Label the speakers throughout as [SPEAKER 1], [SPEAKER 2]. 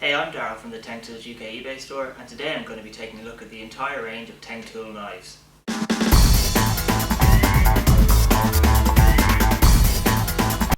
[SPEAKER 1] Hey, I'm Darryl from the Teng Tools UK eBay store, and today I'm going to be taking a look at the entire range of Teng Tool knives.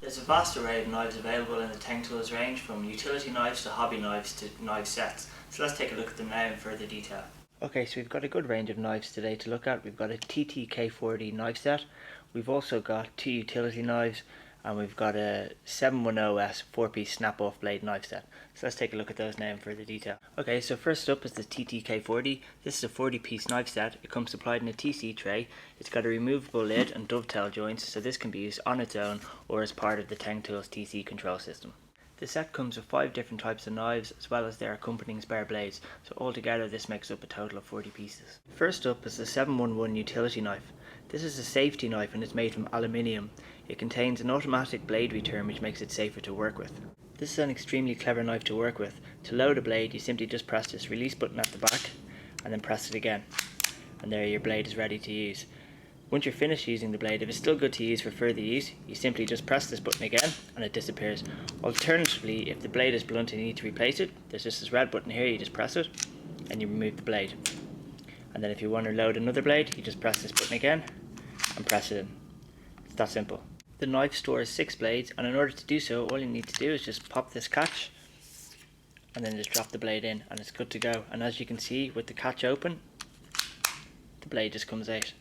[SPEAKER 1] There's a vast array of knives available in the Teng Tools range, from utility knives to hobby knives to knife sets. So let's take a look at them now in further detail. Okay, so we've got a good range of knives today to look at. We've got a TTK40 knife set, we've also got two utility knives, and we've got a 710S 4-piece snap-off blade knife set. So let's take a look at those now in further detail. Okay, so first up is the TTK40. This is a 40-piece knife set. It comes supplied in a TC tray. It's got a removable lid and dovetail joints, so this can be used on its own or as part of the Teng Tools TC control system. The set comes with 5 different types of knives as well as their accompanying spare blades, so altogether this makes up a total of 40 pieces. First up is the 711 utility knife. This is a safety knife and it's made from aluminium. It contains an automatic blade return which makes it safer to work with. This is an extremely clever knife to work with. To load a blade, you simply just press this release button at the back and then press it again, and there your blade is ready to use. Once you're finished using the blade, if it's still good to use for further use, you simply just press this button again and it disappears. Alternatively, if the blade is blunt and you need to replace it, there's just this red button here, you just press it and you remove the blade. And then if you want to load another blade, you just press this button again and press it in. It's that simple. The knife stores 6 blades, and in order to do so, all you need to do is just pop this catch and then just drop the blade in and it's good to go. And as you can see, with the catch open, the blade just comes out.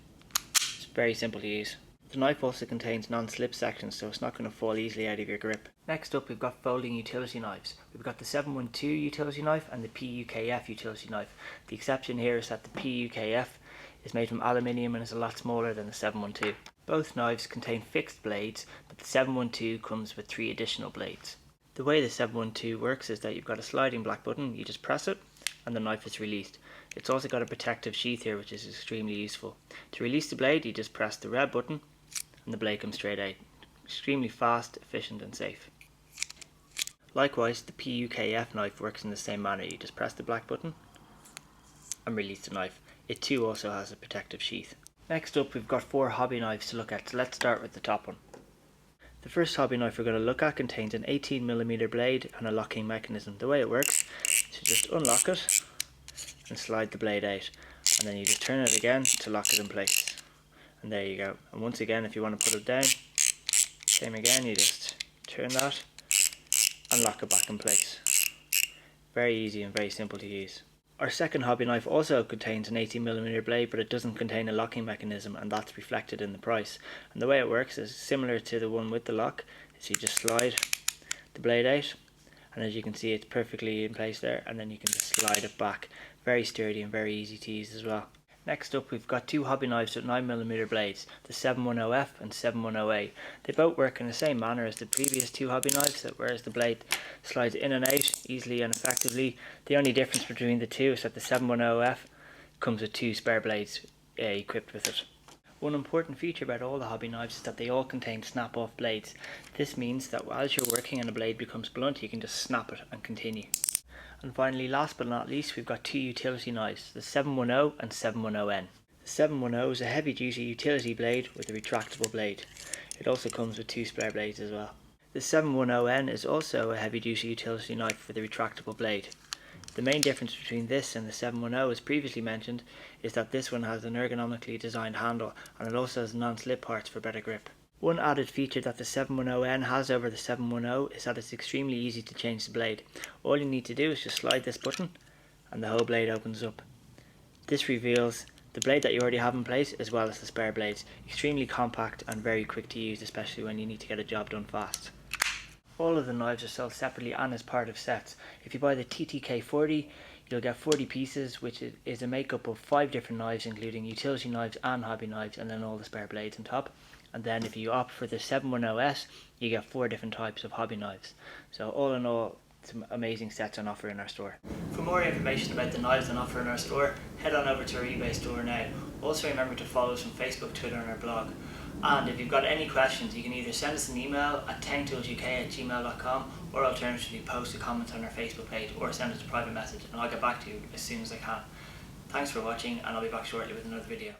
[SPEAKER 1] It's very simple to use. The knife also contains non-slip sections, so it's not going to fall easily out of your grip. Next up, we've got folding utility knives. We've got the 712 utility knife and the PUKF utility knife. The exception here is that the PUKF is made from aluminium and is a lot smaller than the 712. Both knives contain fixed blades, but the 712 comes with 3 additional blades. The way the 712 works is that you've got a sliding black button, you just press it and the knife is released. It's also got a protective sheath here which is extremely useful. To release the blade, you just press the red button and the blade comes straight out. Extremely fast, efficient and safe. Likewise, the PUKF knife works in the same manner. You just press the black button and release the knife. It too also has a protective sheath. Next up, we've got 4 hobby knives to look at, so let's start with the top one. The first hobby knife we're going to look at contains an 18mm blade and a locking mechanism. The way it works is to just unlock it and slide the blade out, and then you just turn it again to lock it in place. And there you go. And once again, if you want to put it down, same again, you just turn that and lock it back in place. Very easy and very simple to use. Our second hobby knife also contains an 18mm blade, but it doesn't contain a locking mechanism, and that's reflected in the price. And the way it works is similar to the one with the lock. So you just slide the blade out, and as you can see, it's perfectly in place there, and then you can just slide it back. Very sturdy and very easy to use as well. Next up, we've got 2 hobby knives with 9mm blades, the 710F and 710A. They both work in the same manner as the previous 2 hobby knives, whereas the blade slides in and out easily and effectively. The only difference between the two is that the 710F comes with 2 spare blades equipped with it. One important feature about all the hobby knives is that they all contain snap-off blades. This means that as you're working and a blade becomes blunt, you can just snap it and continue. And finally, last but not least, we've got 2 utility knives, the 710 and 710N. The 710 is a heavy duty utility blade with a retractable blade. It also comes with 2 spare blades as well. The 710N is also a heavy duty utility knife with a retractable blade. The main difference between this and the 710, as previously mentioned, is that this one has an ergonomically designed handle, and it also has non-slip parts for better grip. One added feature that the 710N has over the 710 is that it's extremely easy to change the blade. All you need to do is just slide this button and the whole blade opens up. This reveals the blade that you already have in place as well as the spare blades. Extremely compact and very quick to use, especially when you need to get a job done fast. All of the knives are sold separately and as part of sets. If you buy the TTK40, you'll get 40 pieces, which is a makeup of 5 different knives, including utility knives and hobby knives, and then all the spare blades on top. And then if you opt for the 710S, you get 4 different types of hobby knives. So all in all, some amazing sets on offer in our store. For more information about the knives on offer in our store, head on over to our eBay store now. Also remember to follow us on Facebook, Twitter and our blog. And if you've got any questions, you can either send us an email at tengtoolsuk@gmail.com, or alternatively post a comment on our Facebook page or send us a private message and I'll get back to you as soon as I can. Thanks for watching, and I'll be back shortly with another video.